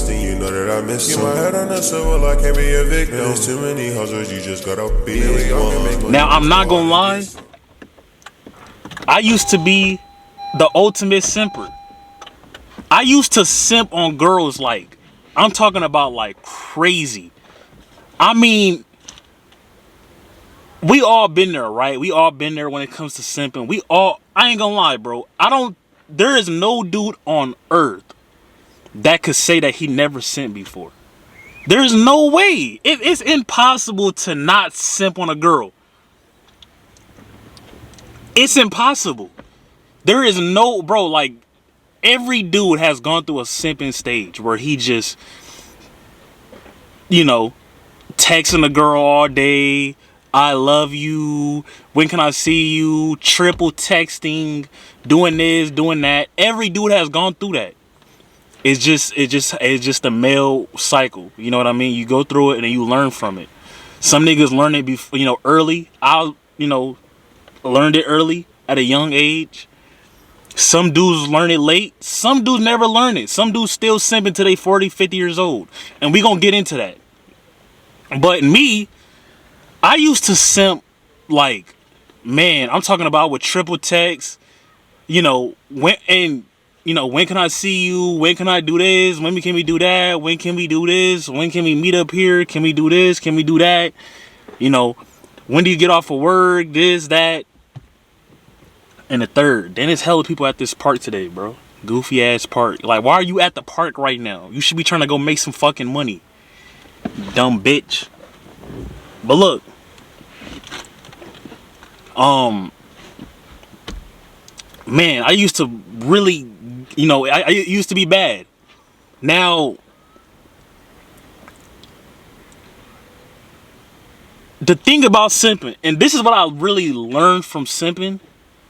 then you know that I miss. Get my head on the swivel, I can't be a victim. There's too many hustles, you just gotta be one. Now, I'm not gonna lie. I used to be the ultimate simper. I used to simp on girls like, I'm talking about like crazy. I mean, we all been there, right? We all been there when it comes to simping. I ain't gonna lie, bro. There is no dude on earth that could say that he never simped before. There's no way. It's impossible to not simp on a girl. It's impossible. There is no, bro, like, every dude has gone through a simping stage where he just, texting a girl all day, I love you, when can I see you, triple texting, doing this, doing that. Every dude has gone through that. It's just a male cycle. You know what I mean? You go through it and then you learn from it. Some niggas learn it before, early. Learned it early at a young age. Some dudes learn it late. Some dudes never learn it. Some dudes still simping till they 40, 50 years old. And we gonna get into that. But me, I used to simp like, man, I'm talking about with triple text, when can I see you? When can I do this? When can we do that? When can we do this? When can we meet up here? Can we do this? Can we do that? When do you get off of work? This, that, and the third. Then it's hella people at this park today, bro. Goofy ass park. Like, why are you at the park right now? You should be trying to go make some fucking money. Dumb bitch. But look. Man, I used to really, I used to be bad. Now, the thing about simping, and this is what I really learned from simping,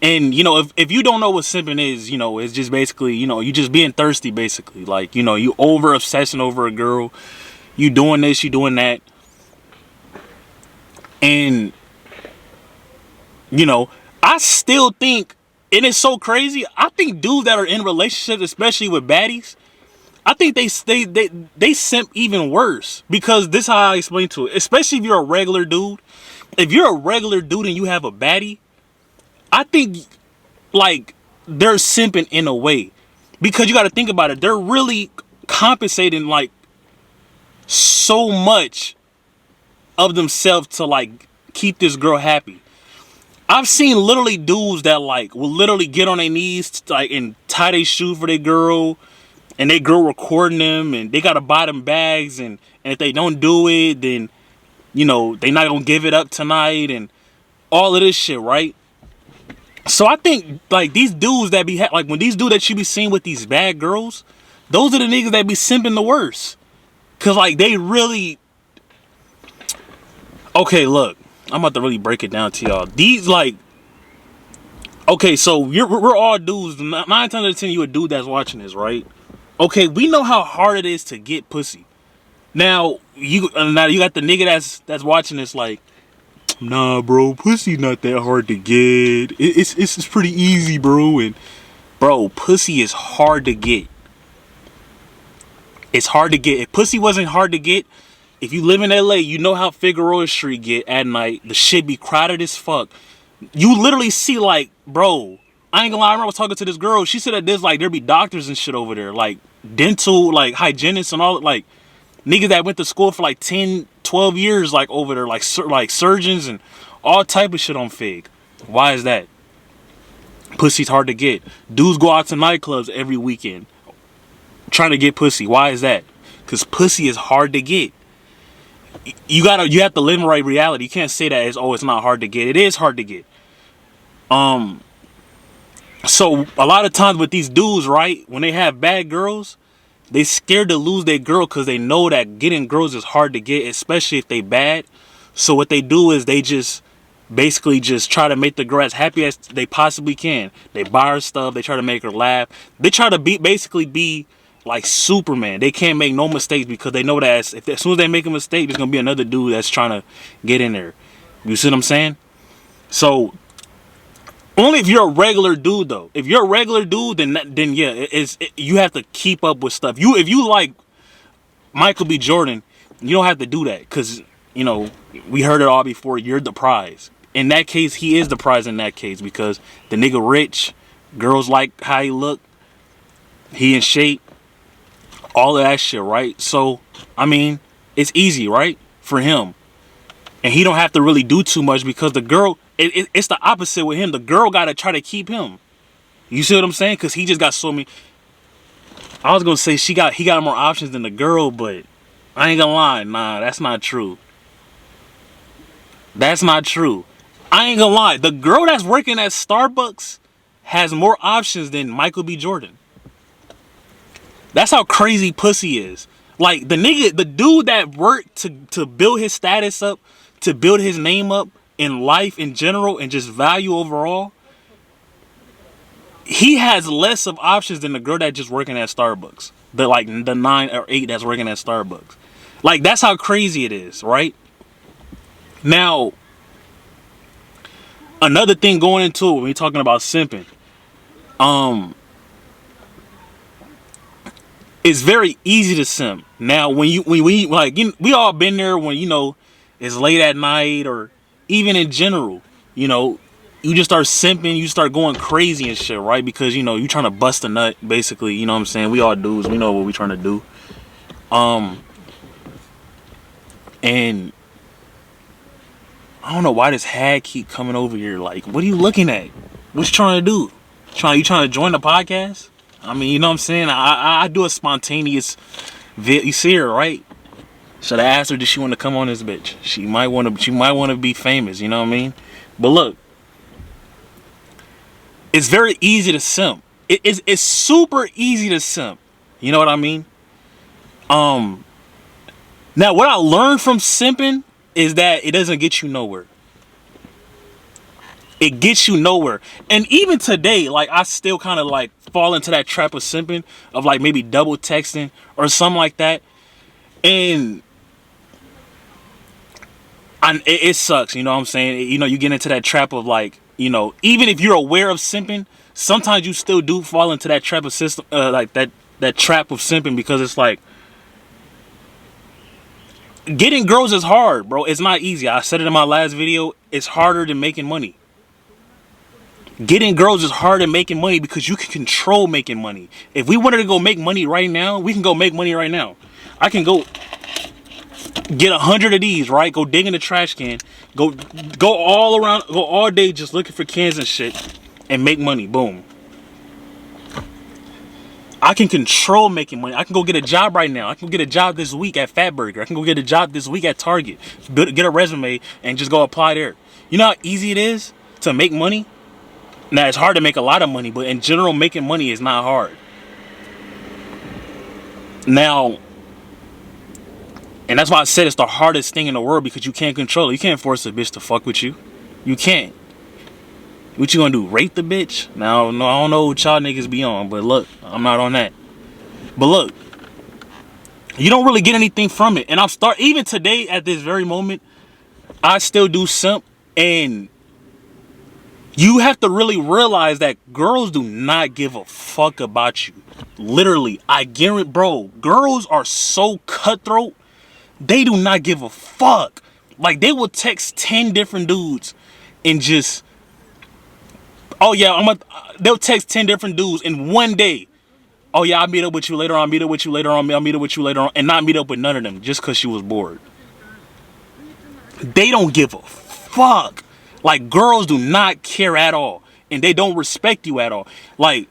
and if you don't know what simping is, it's just basically, you just being thirsty, basically. Like, you over obsessing over a girl, you doing this, you doing that, and I still think, and it's so crazy, I think dudes that are in relationships, especially with baddies, I think they simp even worse. Because this is how I explain to it. Especially if you're a regular dude. If you're a regular dude and you have a baddie, I think, like, they're simping in a way. Because you got to think about it. They're really compensating, like, so much of themselves to, like, keep this girl happy. I've seen literally dudes that, like, will literally get on their knees, like, and tie their shoe for their girl, and they girl recording them, and they gotta buy them bags, and if they don't do it, then, they not gonna give it up tonight, and all of this shit, right? So I think, like, these dudes that be, like, when these dudes that you be seeing with these bad girls, those are the niggas that be simping the worst. Cause, like, they really, okay, look. I'm about to really break it down to y'all. These, like, okay, so we're all dudes. 9 times out of 10, you a dude that's watching this, right? Okay, we know how hard it is to get pussy. Now you got the nigga that's watching this, like, nah, bro, pussy not that hard to get. It's pretty easy, bro. And bro, pussy is hard to get. It's hard to get. If pussy wasn't hard to get, if you live in LA, you know how Figueroa Street get at night. The shit be crowded as fuck. You literally see, like, bro, I ain't gonna lie, I remember I was talking to this girl. She said that there be doctors and shit over there. Like, dental, like, hygienists and all, like, niggas that went to school for, like, 10, 12 years, like, over there. Like surgeons and all type of shit on Fig. Why is that? Pussy's hard to get. Dudes go out to nightclubs every weekend trying to get pussy. Why is that? Because pussy is hard to get. You have to live in right reality. You can't say that it's not hard to get. It is hard to get. So a lot of times with these dudes, right, when they have bad girls, they scared to lose their girl because they know that getting girls is hard to get, especially if they bad. So what they do is they just basically just try to make the girl as happy as they possibly can. They buy her stuff. They try to make her laugh. They try to basically be like Superman. They can't make no mistakes because they know that as soon as they make a mistake, there's gonna be another dude that's trying to get in there. You see what I'm saying? So only if you're a regular dude, though. If you're a regular dude, then yeah, you have to keep up with stuff. If you like Michael B. Jordan, you don't have to do that because, you know, we heard it all before. You're the prize. In that case, he is the prize in that case because the nigga rich, girls like how he look, he in shape, all of that shit, right? So, I mean, it's easy, right, for him. And he don't have to really do too much because the girl, it's the opposite with him. The girl got to try to keep him. You see what I'm saying? Because he just got so many. I was going to say he got more options than the girl, but I ain't going to lie. Nah, that's not true. That's not true. I ain't going to lie. The girl that's working at Starbucks has more options than Michael B. Jordan. That's how crazy pussy is. Like, the dude that worked to build his status up, to build his name up in life in general and just value overall, he has less of options than the girl that just working at Starbucks. The 9 or 8 that's working at Starbucks. Like, that's how crazy it is, right? Now, another thing going into it when we're talking about simping, it's very easy to simp. Now, when we like, we all been there when, you know, it's late at night or even in general, you know, you just start simping, you start going crazy and shit, right? Because, you know, you trying to bust a nut, basically, you know what I'm saying? We all dudes, we know what we trying to do. And I don't know why this hag keep coming over here. Like, what are you looking at? What you trying to do? You trying to join the podcast? I mean, you know what I'm saying? I do a spontaneous you see her, right? Should I ask her, does she want to come on this bitch? She might want to be famous, you know what I mean? But look, it's very easy to simp. It's super easy to simp. You know what I mean? Now what I learned from simping is that it doesn't get you nowhere. It gets you nowhere. And even today, like, I still kind of like fall into that trap of simping, of like maybe double texting or something like that. And it sucks, you know what I'm saying? You know, you get into that trap of like, you know, even if you're aware of simping, sometimes you still do fall into that trap of like that trap of simping, because it's like, getting girls is hard, bro. It's not easy. I said it in my last video. It's harder than making money. Getting girls is hard than making money because you can control making money. If we wanted to go make money right now, we can go make money right now. I can go get 100 of these, right? Go dig in the trash can. Go all around, go all day just looking for cans and shit and make money. Boom. I can control making money. I can go get a job right now. I can get a job this week at Fatburger. I can go get a job this week at Target. Get a resume and just go apply there. You know how easy it is to make money? Now, it's hard to make a lot of money, but in general, making money is not hard. Now, and that's why I said it's the hardest thing in the world, because you can't control it. You can't force a bitch to fuck with you. You can't. What you gonna do? Rape the bitch? Now, no, I don't know what y'all niggas be on, but look, I'm not on that. But look, you don't really get anything from it. And even today, at this very moment, I still do simp. And you have to really realize that girls do not give a fuck about you. Literally, I guarantee, bro, girls are so cutthroat. They do not give a fuck. Like, they will text 10 different dudes and just, oh yeah, they'll text 10 different dudes in one day. Oh yeah, I'll meet up with you later on, I'll meet up with you later on, I'll meet up with you later on, and not meet up with none of them just because she was bored. They don't give a fuck. Like, girls do not care at all, and they don't respect you at all. Like,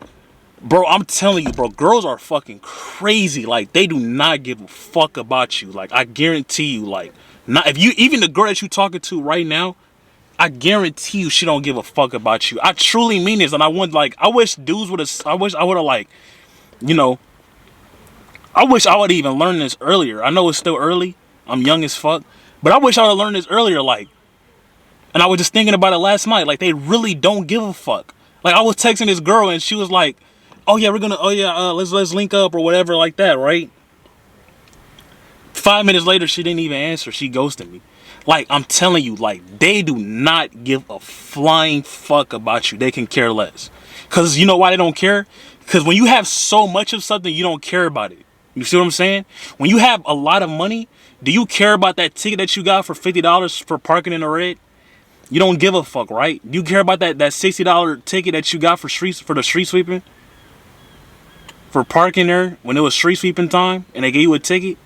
bro, I'm telling you, bro, girls are fucking crazy. Like, they do not give a fuck about you. Like, I guarantee you, like, not if you, even the girl that you talking to right now, I guarantee you she don't give a fuck about you. I truly mean this, and I wish dudes would have, I wish I would have, like, you know, I wish I would have even learned this earlier. I know it's still early. I'm young as fuck, but I wish I would have learned this earlier, like, and I was just thinking about it last night. Like, they really don't give a fuck. Like, I was texting this girl, and she was like, oh yeah, let's link up or whatever like that, right? 5 minutes later, she didn't even answer. She ghosted me. Like, I'm telling you, like, they do not give a flying fuck about you. They can care less. Because you know why they don't care? Because when you have so much of something, you don't care about it. You see what I'm saying? When you have a lot of money, do you care about that ticket that you got for $50 for parking in the red? You don't give a fuck, right? Do you care about that $60 ticket that you got for the street sweeping? For parking there when it was street sweeping time and they gave you a ticket?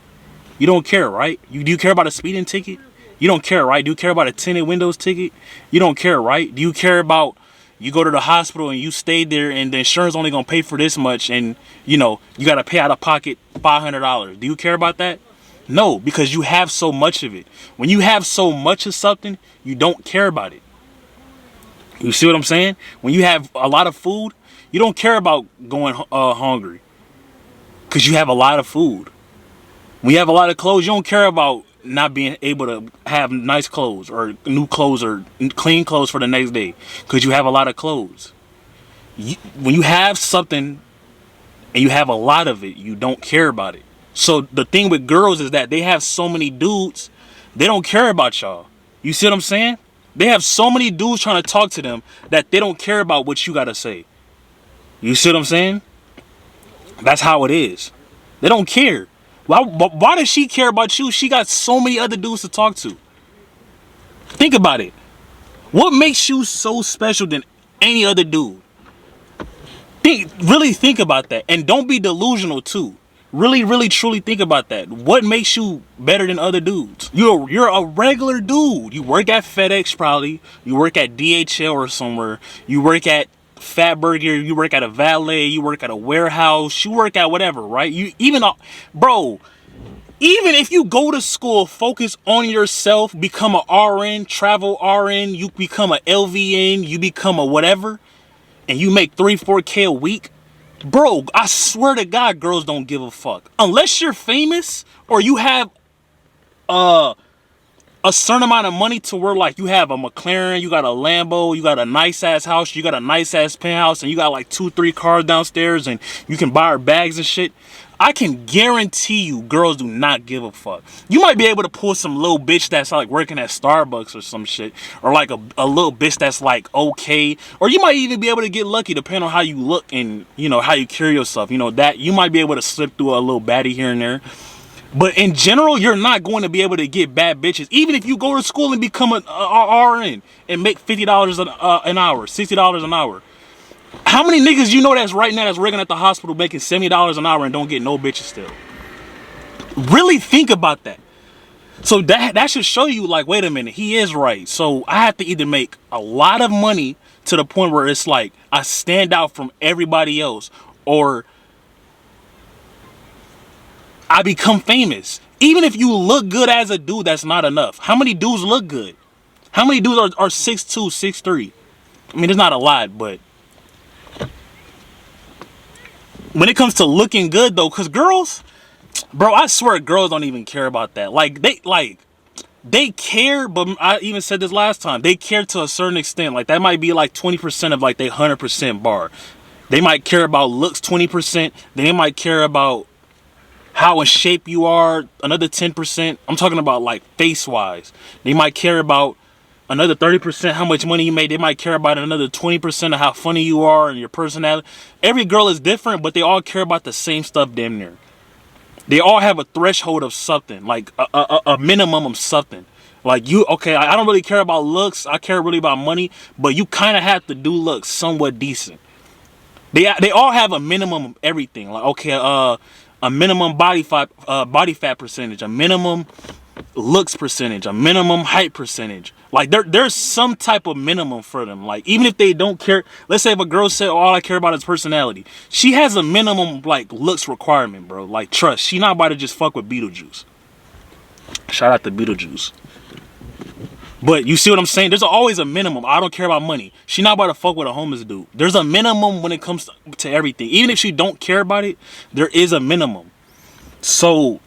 You don't care, right? Do you care about a speeding ticket? You don't care, right? Do you care about a tinted windows ticket? You don't care, right? Do you care about you go to the hospital and you stayed there and the insurance only gonna pay for this much and you gotta pay out of pocket $500? Do you care about that? No, because you have so much of it. When you have so much of something, you don't care about it. You see what I'm saying? When you have a lot of food, you don't care about going hungry because you have a lot of food. When you have a lot of clothes, you don't care about not being able to have nice clothes or new clothes or clean clothes for the next day because you have a lot of clothes. When you have something and you have a lot of it, you don't care about it. So the thing with girls is that they have so many dudes, they don't care about y'all. You see what I'm saying? They have so many dudes trying to talk to them that they don't care about what you got to say. You see what I'm saying? That's how it is. They don't care. Why does she care about you? She got so many other dudes to talk to. Think about it. What makes you so special than any other dude? Really think about that. And don't be delusional too. Really, really, truly think about that. What makes you better than other dudes? You're a regular dude. You work at FedEx probably. You work at DHL or somewhere. You work at Fatburger. You work at a valet. You work at a warehouse. You work at whatever, right? Bro, even if you go to school, focus on yourself, become a RN, travel RN, you become a LVN, you become a whatever, and you make 3-4K a week. Bro, I swear to God, girls don't give a fuck. Unless you're famous or you have a certain amount of money to where like you have a McLaren, you got a Lambo, you got a nice ass house, you got a nice ass penthouse, and you got like 2-3 cars downstairs and you can buy her bags and shit. I can guarantee you girls do not give a fuck. You might be able to pull some little bitch that's like working at Starbucks or some shit, or like a little bitch that's like okay, or you might even be able to get lucky depending on how you look and how you carry yourself. That you might be able to slip through a little baddie here and there. But in general, you're not going to be able to get bad bitches. Even if you go to school and become an RN and make $50 an hour, $60 an hour. How many niggas you know that's right now that's working at the hospital making $70 an hour and don't get no bitches still? Really think about that. So that should show you like, wait a minute, he is right. So I have to either make a lot of money to the point where it's like I stand out from everybody else, or I become famous. Even if you look good as a dude, that's not enough. How many dudes look good? How many dudes are 6'2", 6'3"? I mean, it's not a lot, but when it comes to looking good though, because girls, bro, I swear girls don't even care about that. They care, but I even said this last time, they care to a certain extent. Like that might be like 20% of like they 100% bar. They might care about looks 20%. Then they might care about how in shape you are another 10%. I'm talking about like face wise. They might care about another 30% how much money you made. They might care about another 20% of how funny you are and your personality. Every girl is different, but they all care about the same stuff damn near. They all have a threshold of something, like a minimum of something. Like I don't really care about looks. I care really about money, but you kind of have to do looks somewhat decent. They all have a minimum of everything. Like a minimum body fat percentage, a minimum looks percentage, a minimum height percentage. Like there's some type of minimum for them. Like even if they don't care, let's say if a girl said, all I care about is personality, she has a minimum like looks requirement, bro. Like trust, she not about to just fuck with Beetlejuice. Shout out to Beetlejuice. But you see what I'm saying? There's always a minimum. I don't care about money. She not about to fuck with a homeless dude. There's a minimum when it comes to everything. Even if she don't care about it, there is a minimum. So,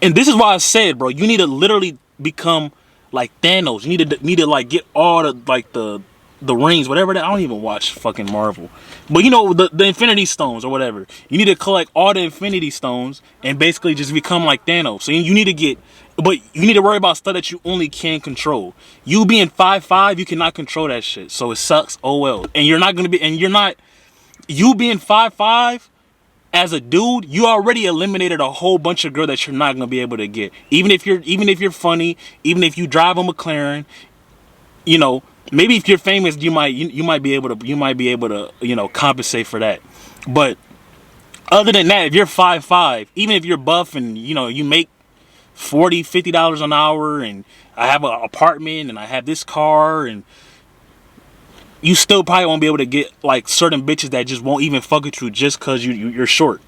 and this is why I said, bro, you need to literally become like Thanos. You need to like get all the like the rings, whatever that. I don't even watch fucking Marvel, but the Infinity Stones or whatever. You need to collect all the Infinity Stones and basically just become like Thanos. So you need to worry about stuff that you only can control. You being 5'5", you cannot control that shit. So it sucks. Oh well. And you being 5'5", as a dude, you already eliminated a whole bunch of girl that you're not gonna be able to get. Even if you're funny, even if you drive a McLaren, you know, maybe if you're famous, you might be able to you know, compensate for that. But other than that, if you're 5'5", even if you're buff and you know you make $40-$50 an hour, and I have an apartment and I have this car, and you still probably won't be able to get like certain bitches that just won't even fuck with you just cause you're short.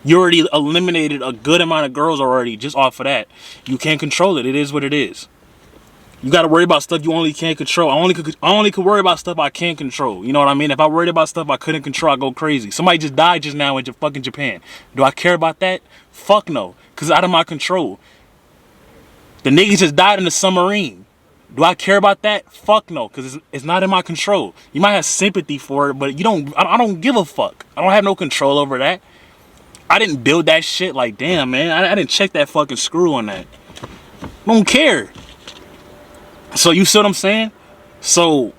You already eliminated a good amount of girls already just off of that. You can't control it. It is what it is. You got to worry about stuff you only can't control. I only could worry about stuff I can't control. You know what I mean? If I worried about stuff I couldn't control, I go crazy. Somebody just died just now in fucking Japan. Do I care about that? Fuck no, cause it's out of my control. The nigga just died in the submarine. Do I care about that? Fuck no, because it's not in my control. You might have sympathy for it, but I don't give a fuck. I don't have no control over that. I didn't build that shit. Like, damn, man, I didn't check that fucking screw on that. I don't care. So you see what I'm saying? So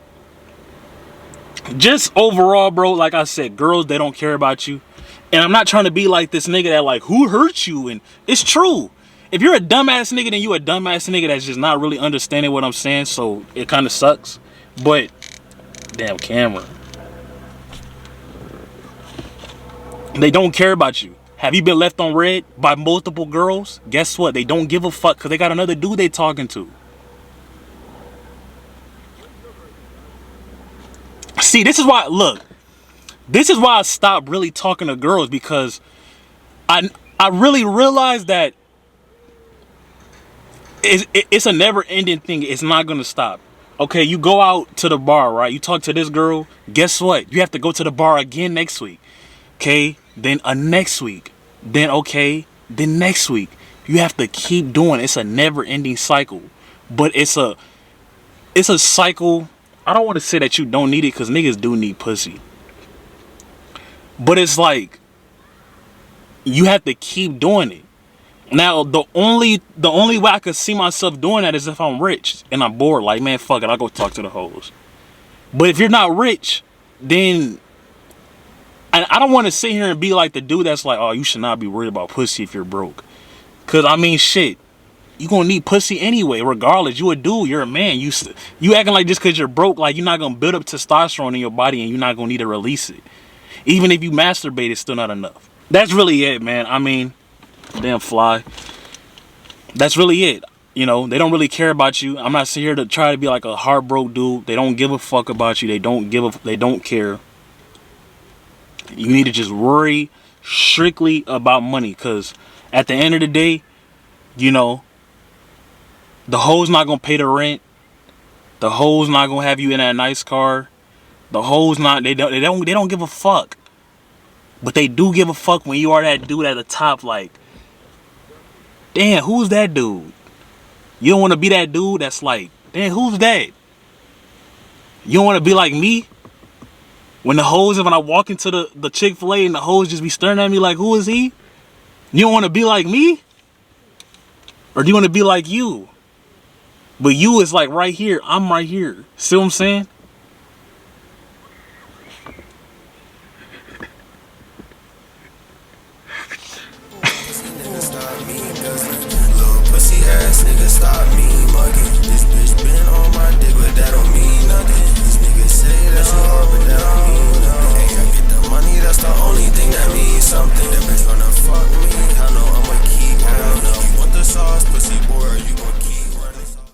just overall, bro, like I said, girls, they don't care about you. And I'm not trying to be like this nigga that like, who hurt you? And it's true. If you're a dumbass nigga, then you a dumbass nigga that's just not really understanding what I'm saying. So it kind of sucks. But damn camera. They don't care about you. Have you been left on red by multiple girls? Guess what? They don't give a fuck because they got another dude they talking to. See, this is why, look, this is why I stopped really talking to girls, because I really realized that it's a never-ending thing. It's not gonna stop. Okay, you go out to the bar, right? You talk to this girl. Guess what? You have to go to the bar again next week. Okay, then next week. Then okay, then next week. You have to keep doing it. It's a never-ending cycle. But it's a cycle. I don't want to say that you don't need it, because niggas do need pussy. But it's like you have to keep doing it. Now, the only way I could see myself doing that is if I'm rich and I'm bored. Like, man, fuck it, I'll go talk to the hoes. But if you're not rich, then I don't want to sit here and be like the dude that's like, oh, you should not be worried about pussy if you're broke. Because, I mean, shit, you gonna need pussy anyway, regardless. You a dude, you're a man. You acting like just because you're broke, like you're not gonna build up testosterone in your body and you're not gonna need to release it. Even if you masturbate, it's still not enough. That's really it, man. I mean, damn fly. That's really it. You know, they don't really care about you. I'm not here to try to be like a heartbroken dude. They don't give a fuck about you. They don't care. You need to just worry strictly about money, because at the end of the day, you know, the hoe's not gonna pay the rent. The hoe's not gonna have you in that nice car. The hoe's not. They don't give a fuck. But they do give a fuck when you are that dude at the top. Like, damn, who's that dude? You don't want to be that dude that's like, damn, who's that? You don't want to be like me. When I walk into the Chick-fil-A and the hoes just be staring at me like, who is he? You don't want to be like me? Or do you want to be like you? But you is like right here. I'm right here. See what I'm saying? Little pussy ass nigga, stop me mugging. This bitch been on my dick, but that don't mean nothing. These niggas say that you hard, but that don't mean nothing. Hey, I get the money, that's the only thing that means something. That bitch wanna fuck me.